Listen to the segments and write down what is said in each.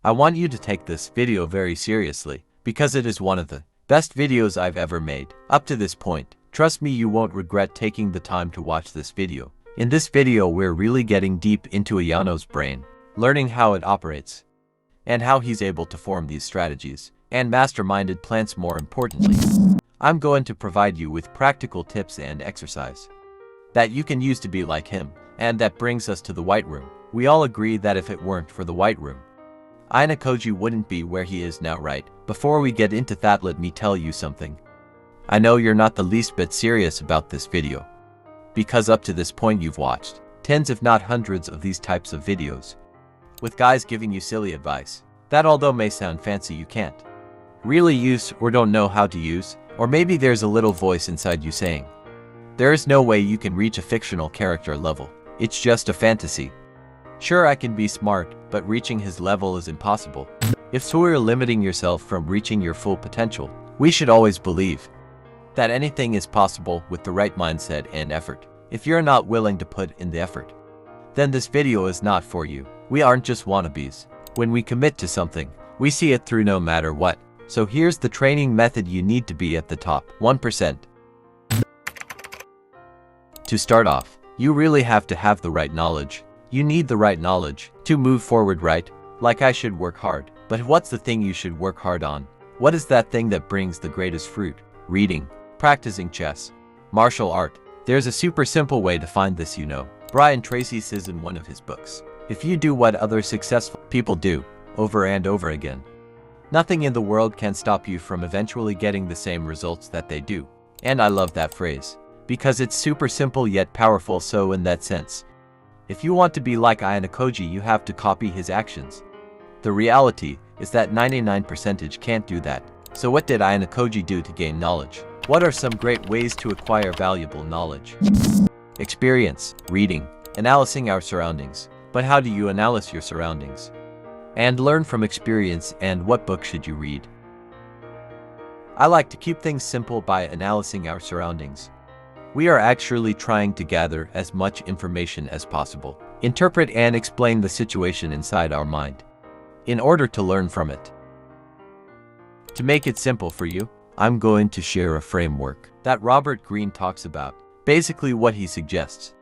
I want you to take this video very seriously, because it is one of the best videos I've ever made up to this point. Trust me, you won't regret taking the time to watch this video. In this video, we're really getting deep into Ayano's brain, learning how it operates, and how he's able to form these strategies and masterminded plans. More importantly, I'm going to provide you with practical tips and exercise that you can use to be like him. And that brings us to the White Room. We all agree that if it weren't for the White Room, Ayanokoji wouldn't be where he is now, right? Before we get into that, let me tell you something. I know you're not the least bit serious about this video, because up to this point you've watched tens if not hundreds of these types of videos, with guys giving you silly advice that, although may sound fancy, you can't really use or don't know how to use, or maybe there's a little voice inside you saying, there is no way you can reach a fictional character level. It's just a fantasy. Sure, I can be smart, but reaching his level is impossible. If so, you're limiting yourself from reaching your full potential. We should always believe that anything is possible with the right mindset and effort. If you're not willing to put in the effort, then this video is not for you. We aren't just wannabes. When we commit to something, we see it through no matter what. So here's the training method you need to be at the top 1%. To start off, you really have to have the right knowledge. You need the right knowledge to move forward, right? Like, I should work hard. But what's the thing you should work hard on? What is that thing that brings the greatest fruit? Reading, practicing chess, martial art. There's a super simple way to find this, you know. Brian Tracy says in one of his books, if you do what other successful people do over and over again, nothing in the world can stop you from eventually getting the same results that they do. And I love that phrase, because it's super simple yet powerful. So in that sense, if you want to be like Ayanokoji, you have to copy his actions. The reality is that 99% can't do that. So what did Ayanokoji do to gain knowledge? What are some great ways to acquire valuable knowledge? Experience, reading, analyzing our surroundings. But how do you analyze your surroundings and learn from experience, and what book should you read? I like to keep things simple by analyzing our surroundings. We are actually trying to gather as much information as possible, interpret and explain the situation inside our mind, in order to learn from it. To make it simple for you, I'm going to share a framework that Robert Greene talks about. Basically, what he suggests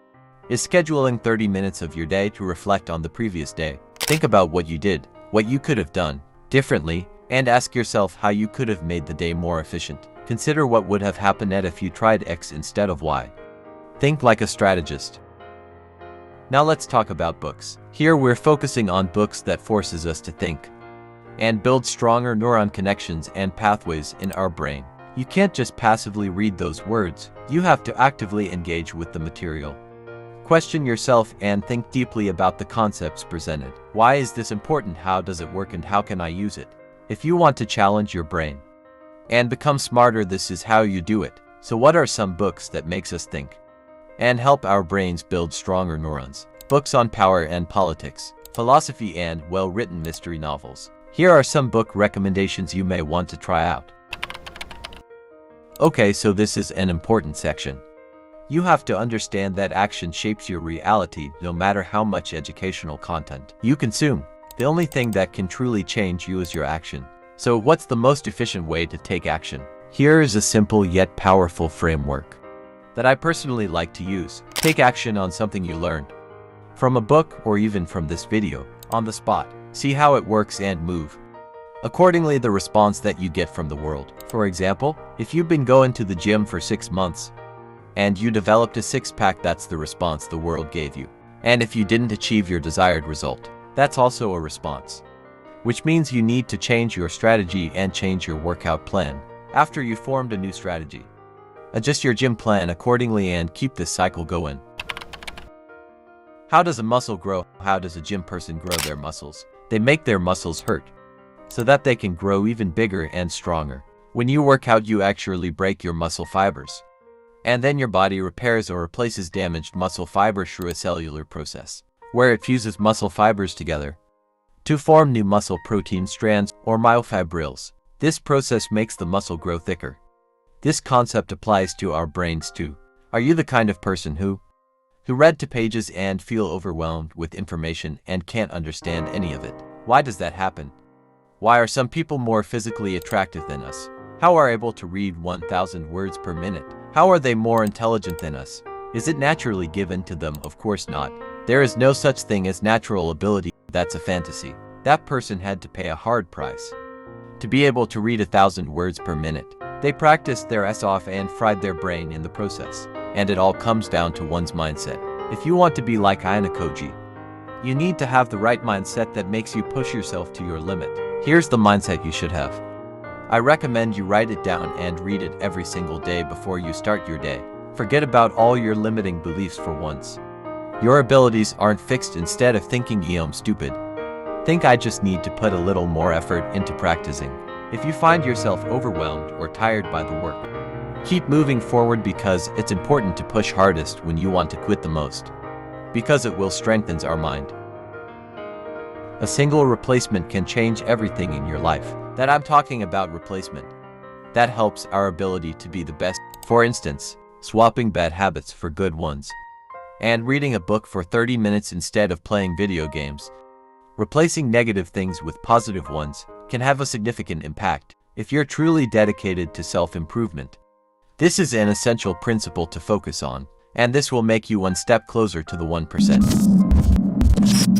is scheduling 30 minutes of your day to reflect on the previous day. Think about what you did, what you could have done differently, and ask yourself how you could have made the day more efficient. Consider what would have happened if you tried X instead of Y. Think like a strategist. Now let's talk about books. Here we're focusing on books that forces us to think and build stronger neuron connections and pathways in our brain. You can't just passively read those words. You have to actively engage with the material. Question yourself and think deeply about the concepts presented. Why is this important? How does it work? And how can I use it? If you want to challenge your brain and become smarter, this is how you do it. So what are some books that makes us think and help our brains build stronger neurons? Books on power and politics, philosophy, and well-written mystery novels. Here are some book recommendations you may want to try out. Okay, so this is an important section. You have to understand that action shapes your reality no matter how much educational content you consume. The only thing that can truly change you is your action. So what's the most efficient way to take action? Here is a simple yet powerful framework that I personally like to use. Take action on something you learned from a book or even from this video on the spot. See how it works and move accordingly the response that you get from the world. For example, if you've been going to the gym for 6 months and you developed a six-pack, that's the response the world gave you. And if you didn't achieve your desired result, that's also a response, which means you need to change your strategy and change your workout plan. After you formed a new strategy, adjust your gym plan accordingly and keep this cycle going. How does a muscle grow? How does a gym person grow their muscles? They make their muscles hurt so that they can grow even bigger and stronger. When you work out, you actually break your muscle fibers, and then your body repairs or replaces damaged muscle fibers through a cellular process, where it fuses muscle fibers together to form new muscle protein strands or myofibrils. This process makes the muscle grow thicker. This concept applies to our brains too. Are you the kind of person who read 2 pages and feel overwhelmed with information and can't understand any of it? Why does that happen? Why are some people more physically attractive than us? How are able to read 1,000 words per minute? How are they more intelligent than us? Is it naturally given to them? Of course not. There is no such thing as natural ability. That's a fantasy. That person had to pay a hard price to be able to read 1,000 words per minute. They practiced their ass off and fried their brain in the process. And it all comes down to one's mindset. If you want to be like Ayanokoji, you need to have the right mindset that makes you push yourself to your limit. Here's the mindset you should have. I recommend you write it down and read it every single day before you start your day. Forget about all your limiting beliefs for once. Your abilities aren't fixed. Instead of thinking I'm stupid, think I just need to put a little more effort into practicing. If you find yourself overwhelmed or tired by the work, keep moving forward because it's important to push hardest when you want to quit the most. Because it will strengthen our mind. A single replacement can change everything in your life. That I'm talking about replacement. That helps our ability to be the best. For instance, swapping bad habits for good ones. And reading a book for 30 minutes instead of playing video games. Replacing negative things with positive ones can have a significant impact if you're truly dedicated to self-improvement. This is an essential principle to focus on, and this will make you one step closer to the 1%.